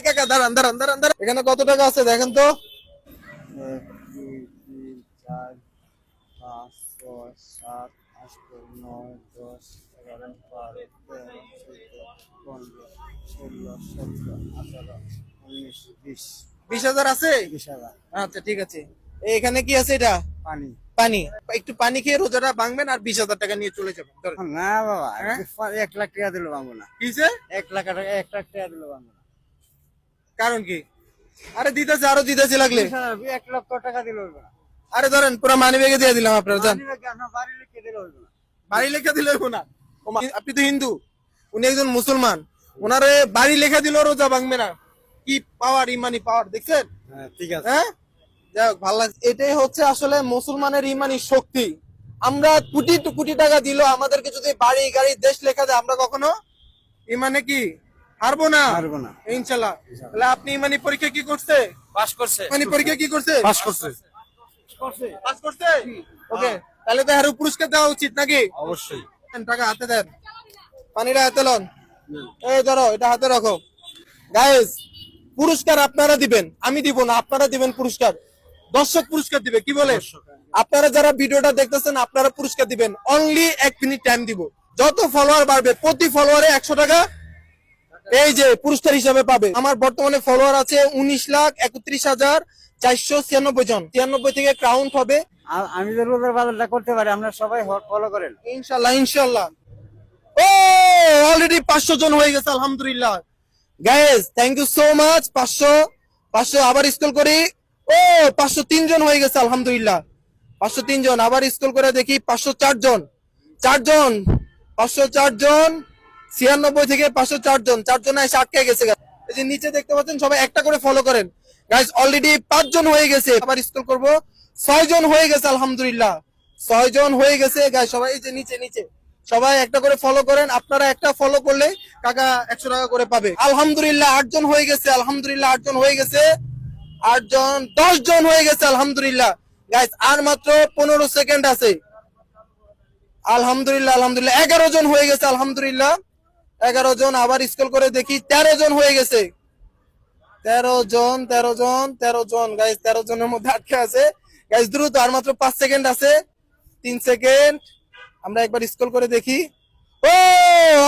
কাকা দাঁড়ান দাঁড়ান দাঁড়ান দাঁড়ান, এখানে কত টাকা আছে দেখেন তো। 1 2 3 4 5 6 7 8 9 10 11 12 13 14 15 16 17 18 19 20 20,000 আছে? 20,000 আচ্ছা ঠিক আছে। এখানে কি আছে এটা? পানি। পানি। একটু পানি খেয়ে রোজাটা ভাঙবেন আর 20,000 টাকা নিয়ে চলে যাবেন। ধরেন। না বাবা, হ্যাঁ? 1 লাখ টাকা দিলে ভাঙবো না। কিসে? 1 লাখ টাকা, 1 লাখ টাকা দিলে ভাঙবো না। কারণ কি? আরে দিতেছে, আরো দিতেছে লাগলে। 1 লক্ষ টাকা দিলে হইবে না। আরে ধরেন পুরো মানি ব্যাগে দিয়ে দিলাম আপনারা, যান। বাড়ি লিখে দিলে হইবে না। বাড়ি লেখা দিলে হইবো না। আপনি তো হিন্দু, উনি একজন মুসলমান, ওনারে বাড়ি লেখা দিলেও রোজা ভাঙবে না। কি পাওয়ার, ইমানি পাওয়ার দেখছেন? হ্যাঁ ঠিক আছে। হ্যাঁ, যাই হোক ভালো লাগছে। এটাই হচ্ছে আসলে মুসলমানের ইমানি শক্তি। আমরা কোটি কোটি টাকা দিল আমাদেরকে যদি বাড়ি গাড়ি দেশ লেখা দেয়, আমরা কখনো ইমানে কি হারবো না? হারবো না। ইনশাল্লাহ। তাহলে আপনি ইমানি পরীক্ষা কি করছে? পাস করছে। ইমানি পরীক্ষা কি করছে? পাস করছে। পাস করছে। ওকে, তাহলে তো আরো পুরস্কার দেওয়া উচিত নাকি? অবশ্যই। টাকা হাতে দেন, পানিটা হাতে লন, এই ধরো এটা হাতে রাখো। গাইস, পুরস্কার আপনারা দিবেন, আমি দিব না, আপনারা দিবেন পুরস্কার। দর্শক পুরস্কার দিবে, কি বলে? আপনারা যারা ভিডিওটা দেখতেছেন আপনারা পুরস্কার দিবেন। অনলি 1 মিনিট টাইম দিব। যত ফলোয়ার বাড়বে প্রতি ফলোয়ারে 100 টাকা এই যে পুরস্কার হিসাবে পাবে। আমার বর্তমানে ফলোয়ার আছে 19,31,496 জন। 93 থেকে কাউন্ট হবে। আমি যে রোজার বাজারটা করতে পারি, আপনারা সবাই ফলো করেন ইনশাল্লাহ ইনশাল্লাহ। ও অলরেডি 500 জন হয়ে গেছে, আলহামদুলিল্লাহ। Guys thank you so much. 500 আবার স্ক্রল করি। ও 503 জন হয়ে গেছে, আলহামদুলিল্লাহ। 503 জন, আবার স্ক্রল করে দেখি 504 জন। 4 জন, 504 জন। 96 থেকে 504 জন, 4 জন এসে আটকে গেছে। এই যে নিচে দেখতে পাচ্ছেন, সবাই একটা করে ফলো করেন। গাইস অলরেডি 5 জন হয়ে গেছে। আবার স্ক্রল করব, 6 জন হয়ে গেছে, আলহামদুলিল্লাহ। 6 জন হয়ে গেছে। গাইস সবাই এই যে নিচে নিচে সবাই একটা করে ফলো করেন। আপনারা একটা ফলো করলে কাকা 100 টাকা করে পাবে। আলহামদুলিল্লাহ 8 জন হয়ে গেছে, আলহামদুলিল্লাহ 8 জন হয়ে গেছে। 8 জন, 10 জন হয়ে গেছে, আলহামদুলিল্লাহ। গাইস আর মাত্র 15 সেকেন্ড আছে। আলহামদুলিল্লাহ আলহামদুলিল্লাহ 11 জন হয়ে গেছে, আলহামদুলিল্লাহ। 11 জন, আবার স্ক্রল করে দেখি 13 জন হয়ে গেছে। 13 জন 13 জন 13 জন। গাইস 13 জনের মধ্যে আটকে আছে। গাইস দ্রুত, আর মাত্র 5 সেকেন্ড আছে, 3 সেকেন্ড। আমরা একবার স্ক্রল করে দেখি। ও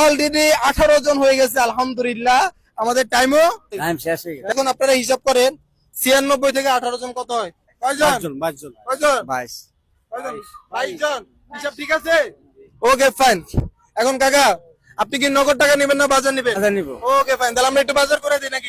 অলরেডি 18 জন হয়ে গেছে, আলহামদুলিল্লাহ। আমাদের টাইমও টাইম শেষ হয়ে গেছে। এখন আপনারা হিসাব করেন 96 থেকে 18 জন কত হয়? কয়জন? 22 জন। কয়জন? 22। 22 জন। হিসাব ঠিক আছে? Okay fine. এখন কাকা আপনি কি নগদ টাকা নেবেন না বাজার নেবেন? বাজার নিব। ওকে ফাইন, তাহলে আমরা একটু বাজার করে দিই নাকি?